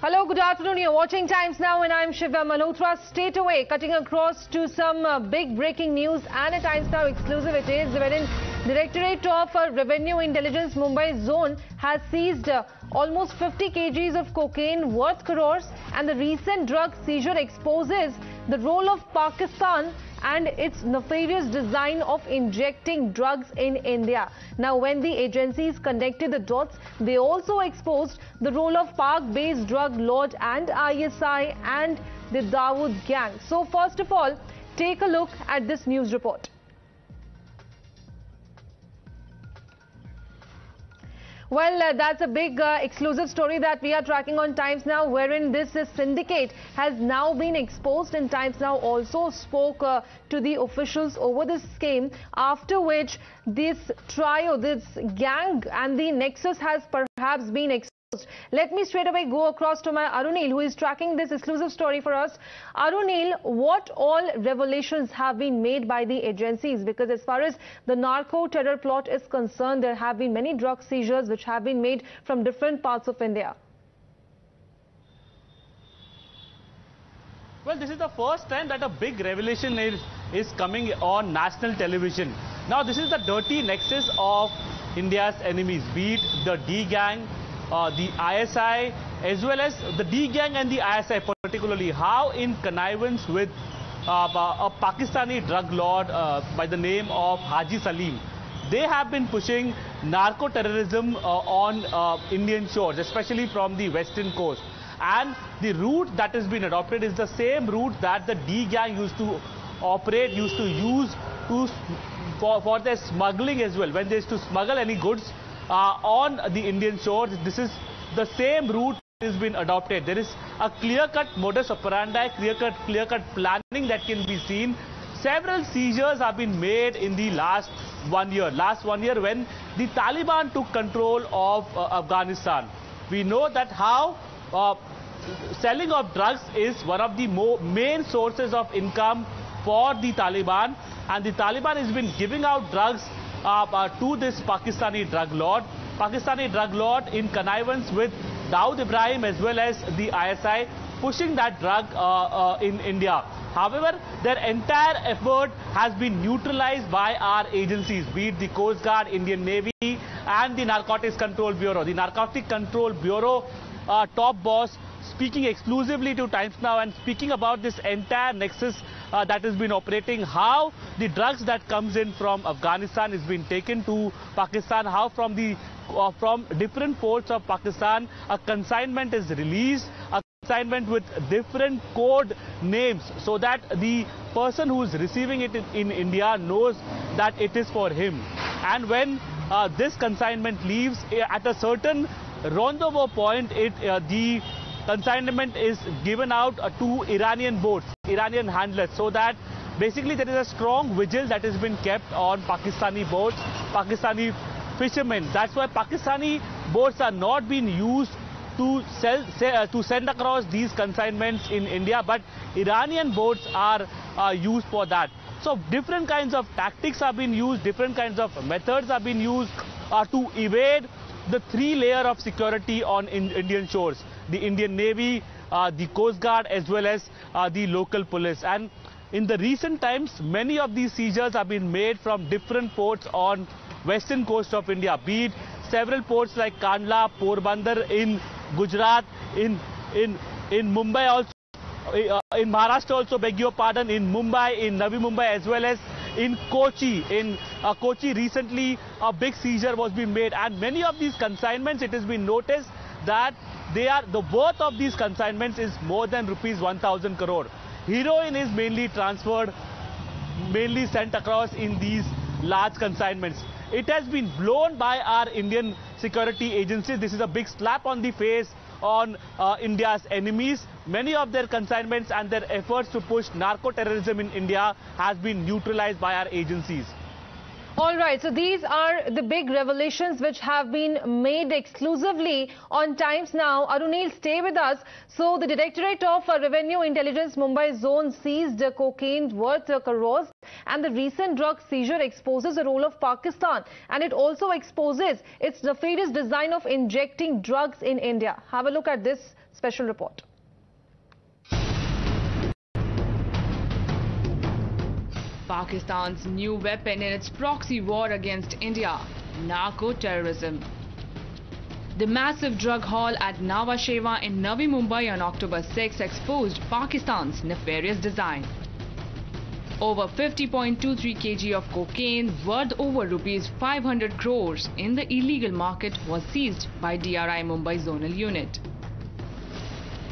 Hello, good afternoon. You're watching Times Now and I'm Shiva Malhotra. Straight away, cutting across to some big breaking news and a Times Now exclusive it is, wherein Directorate of Revenue Intelligence Mumbai zone has seized almost 50 kgs of cocaine worth crores, and the recent drug seizure exposes the role of Pakistan and its nefarious design of injecting drugs in India. Now, when the agencies connected the dots, they also exposed the role of Pak-based drug lord and ISI and the Dawood gang. So, first of all, take a look at this news report. Well, that's a big exclusive story that we are tracking on Times Now, wherein this syndicate has now been exposed, and Times Now also spoke to the officials over this scheme, after which this trio, this gang and the nexus has perhaps been exposed. Let me straight away go across to my Arunil, who is tracking this exclusive story for us. Arunil, what all revelations have been made by the agencies? Because as far as the narco terror plot is concerned, there have been many drug seizures which have been made from different parts of India. Well, this is the first time that a big revelation is coming on national television. Now, this is the dirty nexus of India's enemies, be it the D gang, the ISI, as well as the D gang and the ISI particularly, how in connivance with a Pakistani drug lord by the name of Haji Salim, they have been pushing narco terrorism on Indian shores, especially from the western coast. And the route that has been adopted is the same route that the D gang used to operate, used to use for their smuggling as well. When they used to smuggle any goods on the Indian shores, this is the same route that has been adopted. There is a clear-cut modus operandi, clear-cut planning that can be seen. Several seizures have been made in the last 1 year. Last 1 year, when the Taliban took control of Afghanistan. We know that how selling of drugs is one of the main sources of income for the Taliban, and the Taliban has been giving out drugs to this Pakistani drug lord in connivance with Dawood Ibrahim as well as the ISI, pushing that drug in India. However, their entire effort has been neutralized by our agencies, be it the Coast Guard, Indian Navy and the Narcotics Control Bureau. The Narcotic Control Bureau top boss speaking exclusively to Times Now and speaking about this entire nexus that has been operating, how the drugs that comes in from Afghanistan is being taken to Pakistan, how from different ports of Pakistan a consignment is released, a consignment with different code names, so that the person who is receiving it in India knows that it is for him. And when this consignment leaves at a certain rendezvous point, the consignment is given out to Iranian boats, Iranian handlers, so that basically there is a strong vigil that has been kept on Pakistani boats, Pakistani fishermen. That's why Pakistani boats are not being used to send across these consignments in India, but Iranian boats are used for that. So different kinds of tactics are being used, different kinds of methods are being used to evade the three-layer of security on Indian shores: the Indian Navy, the Coast Guard, as well as the local police. And in the recent times, many of these seizures have been made from different ports on western coast of India, be it several ports like Kandla, Porbandar in Gujarat, in Mumbai also, in Maharashtra also, beg your pardon, in Mumbai, in Navi Mumbai, as well as in Kochi. In Kochi recently a big seizure was being made, and many of these consignments, it has been noticed that the worth of these consignments is more than rupees 1,000 crore. Heroin is mainly sent across in these large consignments. It has been blown by our Indian security agencies. This is a big slap on the face on India's enemies. Many of their consignments and their efforts to push narco terrorism in India has been neutralized by our agencies. All right, so these are the big revelations which have been made exclusively on Times Now. Arunil, stay with us. So the Directorate of Revenue Intelligence Mumbai zone seized cocaine worth crores, and the recent drug seizure exposes the role of Pakistan, and it also exposes its nefarious design of injecting drugs in India. Have a look at this special report. Pakistan's new weapon in its proxy war against India, narco terrorism. The massive drug haul at Nhava Sheva in Navi Mumbai on October 6 exposed Pakistan's nefarious design. Over 50.23 kg of cocaine worth over rupees 500 crores in the illegal market was seized by DRI Mumbai zonal unit.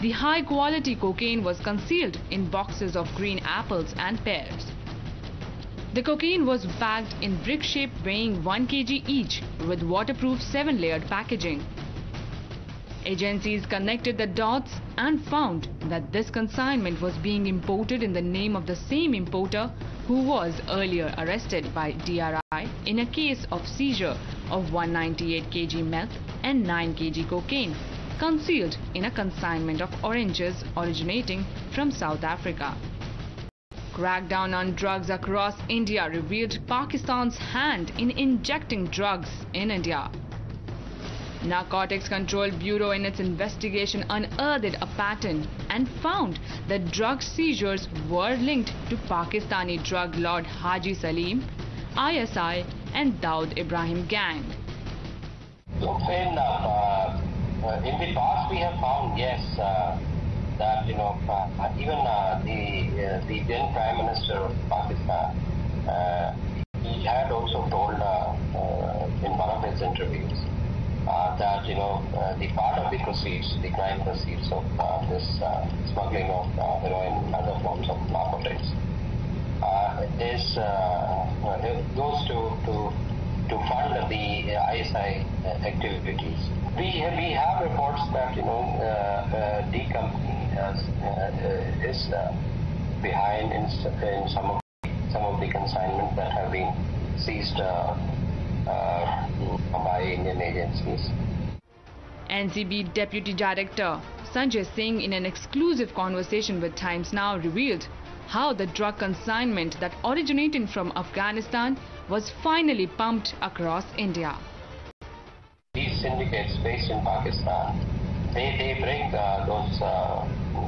The high-quality cocaine was concealed in boxes of green apples and pears. The cocaine was packed in brick shape weighing 1 kg each with waterproof 7-layered packaging. Agencies connected the dots and found that this consignment was being imported in the name of the same importer who was earlier arrested by DRI in a case of seizure of 198 kg meth and 9 kg cocaine concealed in a consignment of oranges originating from South Africa. Crackdown on drugs across India revealed Pakistan's hand in injecting drugs in India. Narcotics Control Bureau in its investigation unearthed a pattern and found that drug seizures were linked to Pakistani drug lord Haji Salim, ISI and Dawood Ibrahim gang. So in the past we have found, yes, that even the then Prime Minister of Pakistan, he had also told in one of his interviews that the part of the proceeds, the crime proceeds of this smuggling of heroin and other forms of narcotics it goes to fund the ISI activities. We have reports that D company is behind in some of the consignments that have been seized by Indian agencies. NCB Deputy Director Sanjay Singh, in an exclusive conversation with Times Now, revealed how the drug consignment that originated from Afghanistan was finally pumped across India. These syndicates based in Pakistan, they bring those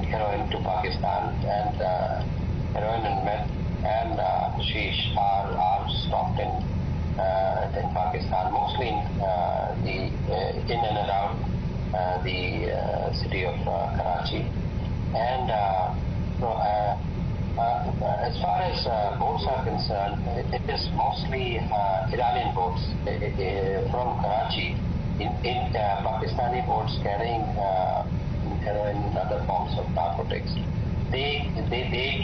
heroin to Pakistan, and heroin and meth and sheesh are stocked in Pakistan, mostly in and around the city of Karachi. And as far as boats are concerned, it is mostly Iranian boats from Karachi in Pakistani boats carrying heroin and other forms of narcotics. They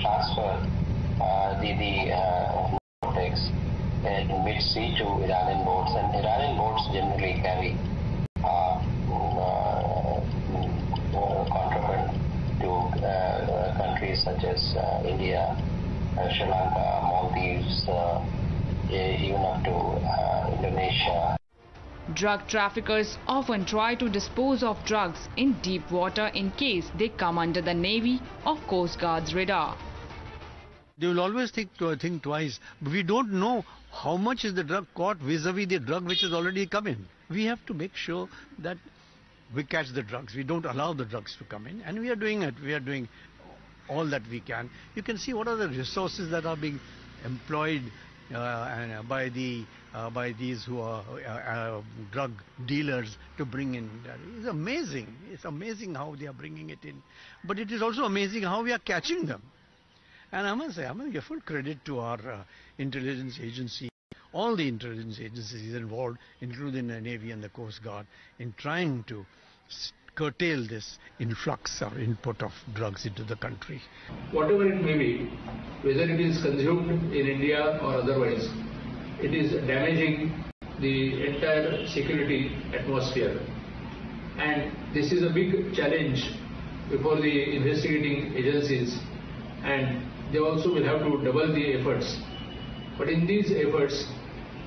transfer the narcotics in mid-sea to Iranian boats, and Iranian boats generally carry contraband to countries such as India, Sri Lanka, Maldives, even up to Indonesia. Drug traffickers often try to dispose of drugs in deep water in case they come under the Navy or Coast Guard's radar. They will always think twice. We don't know how much is the drug caught vis-a-vis the drug which has already come in. We have to make sure that we catch the drugs. We don't allow the drugs to come in, and we are doing it. We are doing all that we can. You can see what are the resources that are being employed by these who are drug dealers to bring in. It's amazing. It's amazing how they are bringing it in. But it is also amazing how we are catching them. And I must say, I'm going to give full credit to our intelligence agency, all the intelligence agencies involved, including the Navy and the Coast Guard, in trying to curtail this influx or input of drugs into the country. Whatever it may be, whether it is consumed in India or otherwise, it is damaging the entire security atmosphere. And this is a big challenge before the investigating agencies, and they also will have to double the efforts. But in these efforts,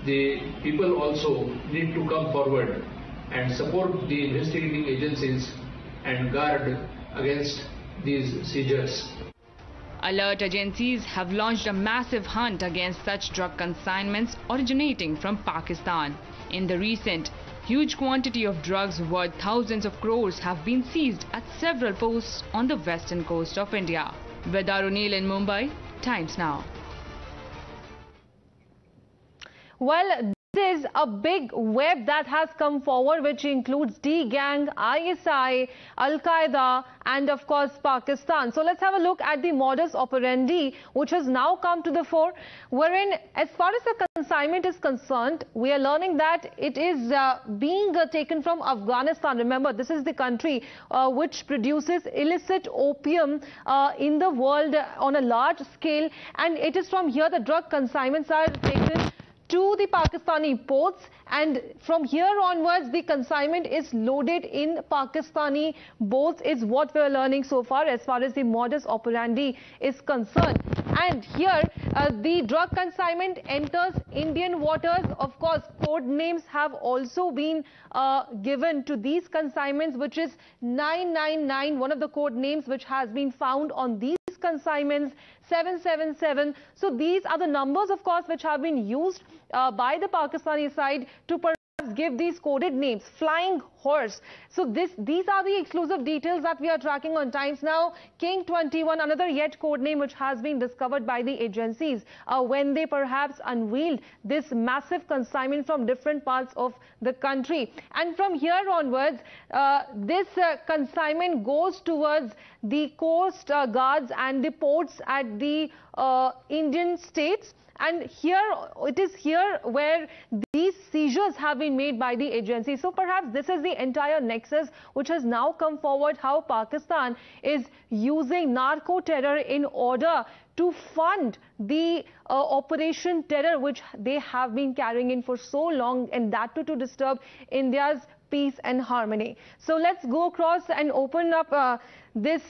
the people also need to come forward and support the investigating agencies and guard against these seizures. Alert agencies have launched a massive hunt against such drug consignments originating from Pakistan. In the recent, huge quantity of drugs worth thousands of crores have been seized at several posts on the western coast of India. Vedar O'Neill in Mumbai, Times Now. Well, this is a big web that has come forward, which includes D-Gang, ISI, Al-Qaeda and of course Pakistan. So let's have a look at the modus operandi which has now come to the fore, wherein as far as the consignment is concerned, we are learning that it is being taken from Afghanistan. Remember, this is the country which produces illicit opium in the world on a large scale, and it is from here the drug consignments are taken to the Pakistani ports, and from here onwards the consignment is loaded in Pakistani boats, is what we are learning so far as the modus operandi is concerned. And here the drug consignment enters Indian waters. Of course, code names have also been given to these consignments, which is 999, one of the code names which has been found on these consignments, 777. So these are the numbers, of course, which have been used by the Pakistani side to perhaps give these coded names. Flying Horse. So these are the exclusive details that we are tracking on Times Now. King 21, another yet code name which has been discovered by the agencies when they perhaps unveiled this massive consignment from different parts of the country. And from here onwards, this consignment goes towards the coast guards and the ports at the Indian states. And here, it is here where these seizures have been made by the agency. So perhaps this is the entire nexus which has now come forward, how Pakistan is using narco terror in order to fund the Operation Terror which they have been carrying in for so long, and that too to disturb India's peace and harmony. So let's go across and open up this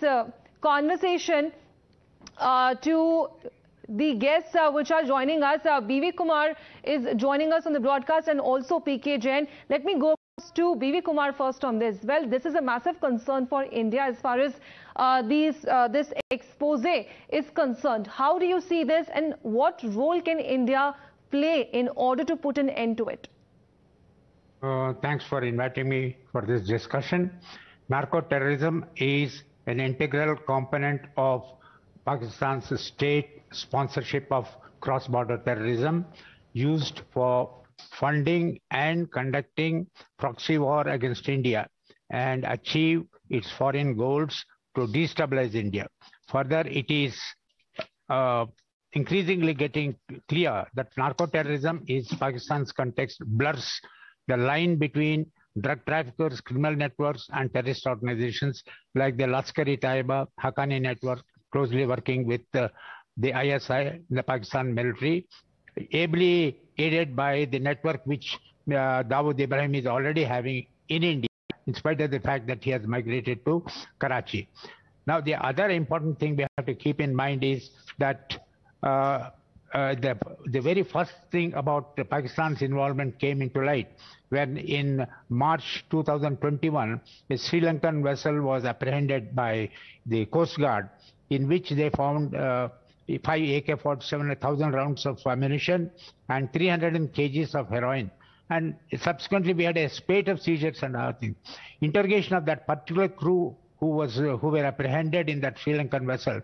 conversation to the guests which are joining us. B.V. Kumar is joining us on the broadcast, and also P.K. Jain. Let me go to B.V. Kumar first on this. Well, this is a massive concern for India as far as this expose is concerned. How do you see this, and what role can India play in order to put an end to it? Thanks for inviting me for this discussion. Narco terrorism is an integral component of Pakistan's state sponsorship of cross-border terrorism, used for funding and conducting proxy war against India and achieve its foreign goals to destabilize India. Further, it is increasingly getting clear that narco-terrorism is Pakistan's context blurs the line between drug traffickers, criminal networks and terrorist organizations like the Lashkar-e-Taiba, Haqqani network, closely working with the ISI, the Pakistan military, ably aided by the network which Dawood Ibrahim is already having in India, in spite of the fact that he has migrated to Karachi. Now, the other important thing we have to keep in mind is that the very first thing about Pakistan's involvement came into light when in March 2021, a Sri Lankan vessel was apprehended by the Coast Guard, in which they found 5 AK-47, 1,000 rounds of ammunition and 300 kgs of heroin. And subsequently, we had a spate of seizures and other things. Interrogation of that particular crew who were apprehended in that Sri Lankan vessel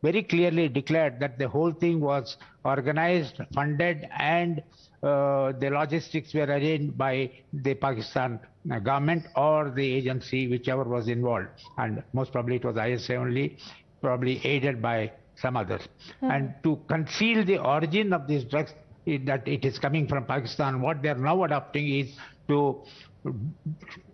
very clearly declared that the whole thing was organized, funded, and the logistics were arranged by the Pakistan government or the agency, whichever was involved. And most probably it was ISA only, probably aided by some others. And to conceal the origin of these drugs, that it is coming from Pakistan, what they are now adopting is to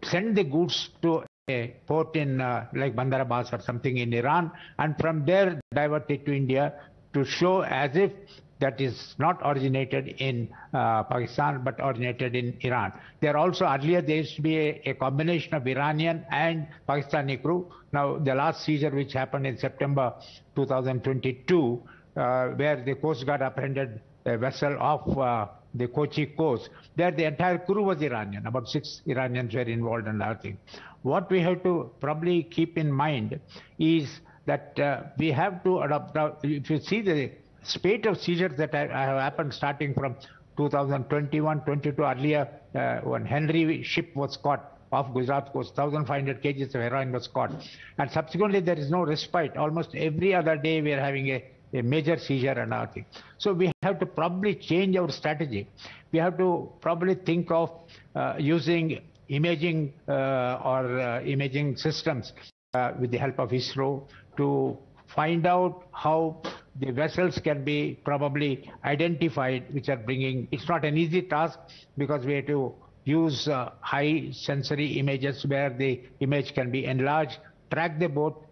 send the goods to a port in like Bandar Abbas or something in Iran, and from there divert it to India to show as if that is not originated in Pakistan but originated in Iran. There also earlier there used to be a combination of Iranian and Pakistani crew. Now the last seizure which happened in September 2022 where the Coast Guard apprehended a vessel of the Kochi coast. There the entire crew was Iranian. About 6 Iranians were involved in that thing. What we have to probably keep in mind is that we have to adopt. If you see the spate of seizures that have happened starting from 2021, 22, earlier when Henry ship was caught off Gujarat coast, 1,500 kgs of heroin was caught. And subsequently there is no respite. Almost every other day we are having a major seizure and everything. So we have to probably change our strategy. We have to probably think of using imaging imaging systems with the help of ISRO to find out how the vessels can be probably identified, which are bringing. It's not an easy task because we have to use high sensory images where the image can be enlarged, track the boat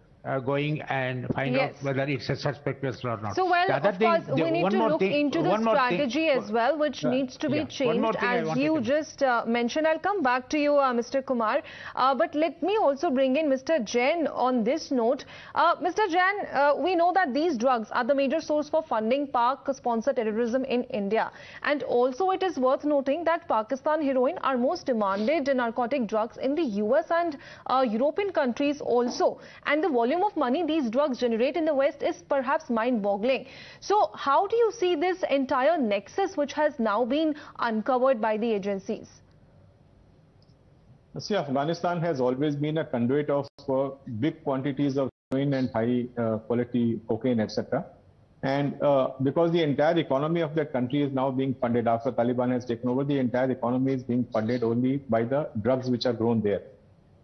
going and find out whether it's a suspect vessel or not. So, well, of course, we need to look into the strategy as well, which needs to be changed, as you just mentioned. I'll come back to you, Mr. Kumar. But let me also bring in Mr. Jain on this note. Mr. Jain, we know that these drugs are the major source for funding Pak-sponsored terrorism in India. And also it is worth noting that Pakistan heroin are most demanded narcotic drugs in the US and European countries also. And the volume of money these drugs generate in the West is perhaps mind-boggling. So how do you see this entire nexus which has now been uncovered by the agencies? See, Afghanistan has always been a conduit of big quantities of heroin and high quality cocaine, etc. And because the entire economy of that country is now being funded after Taliban has taken over, the entire economy is being funded only by the drugs which are grown there.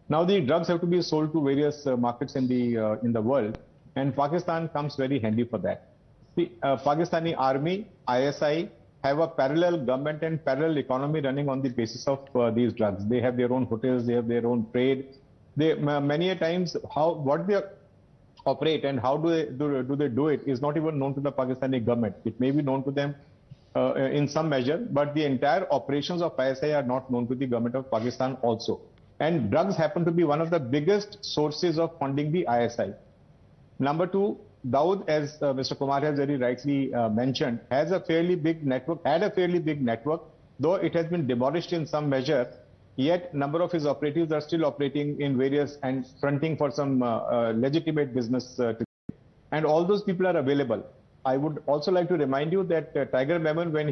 Now the drugs have to be sold to various markets in the world, and Pakistan comes very handy for that. The Pakistani army, ISI, have a parallel government and parallel economy running on the basis of these drugs. They have their own hotels, they have their own trade. They many a times what they operate and how do they do it is not even known to the Pakistani government. It may be known to them in some measure, but the entire operations of ISI are not known to the government of Pakistan also. And drugs happen to be one of the biggest sources of funding the ISI. Number two, Dawood, as Mr. Kumar has very rightly mentioned, has a fairly big network, though it has been demolished in some measure, yet number of his operatives are still operating in various and fronting for some legitimate business. And all those people are available. I would also like to remind you that Tiger Memon, when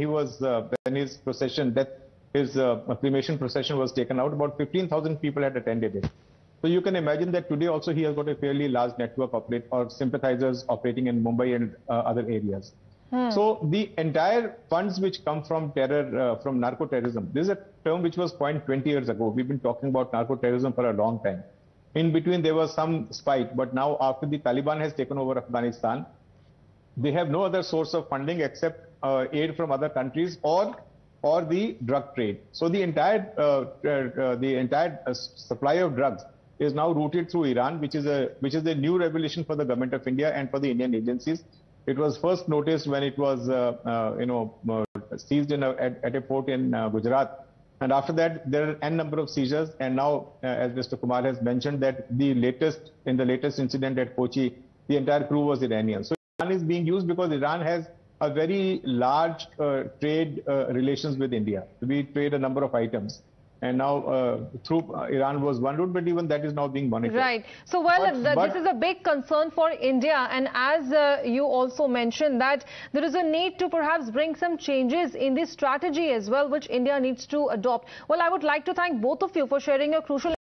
his procession, his cremation procession was taken out, about 15,000 people had attended it. So you can imagine that today also he has got a fairly large network or sympathizers operating in Mumbai and other areas. So the entire funds which come from terror, from narco-terrorism, this is a term which was coined 20 years ago. We've been talking about narco-terrorism for a long time. In between there was some spike, but now after the Taliban has taken over Afghanistan, they have no other source of funding except aid from other countries or the drug trade. So the entire supply of drugs is now routed through Iran, which is a new revelation for the government of India and for the Indian agencies. It was first noticed when it was seized at a port in Gujarat, and after that there are n number of seizures. And now, as Mr. Kumar has mentioned, that in the latest incident at Kochi, the entire crew was Iranian. So Iran is being used because Iran has a very large trade relations with India. We trade a number of items. And now through Iran was one route, but even that is now being monitored. Right. So, well, this is a big concern for India. And as you also mentioned that there is a need to perhaps bring some changes in this strategy as well, which India needs to adopt. Well, I would like to thank both of you for sharing your crucial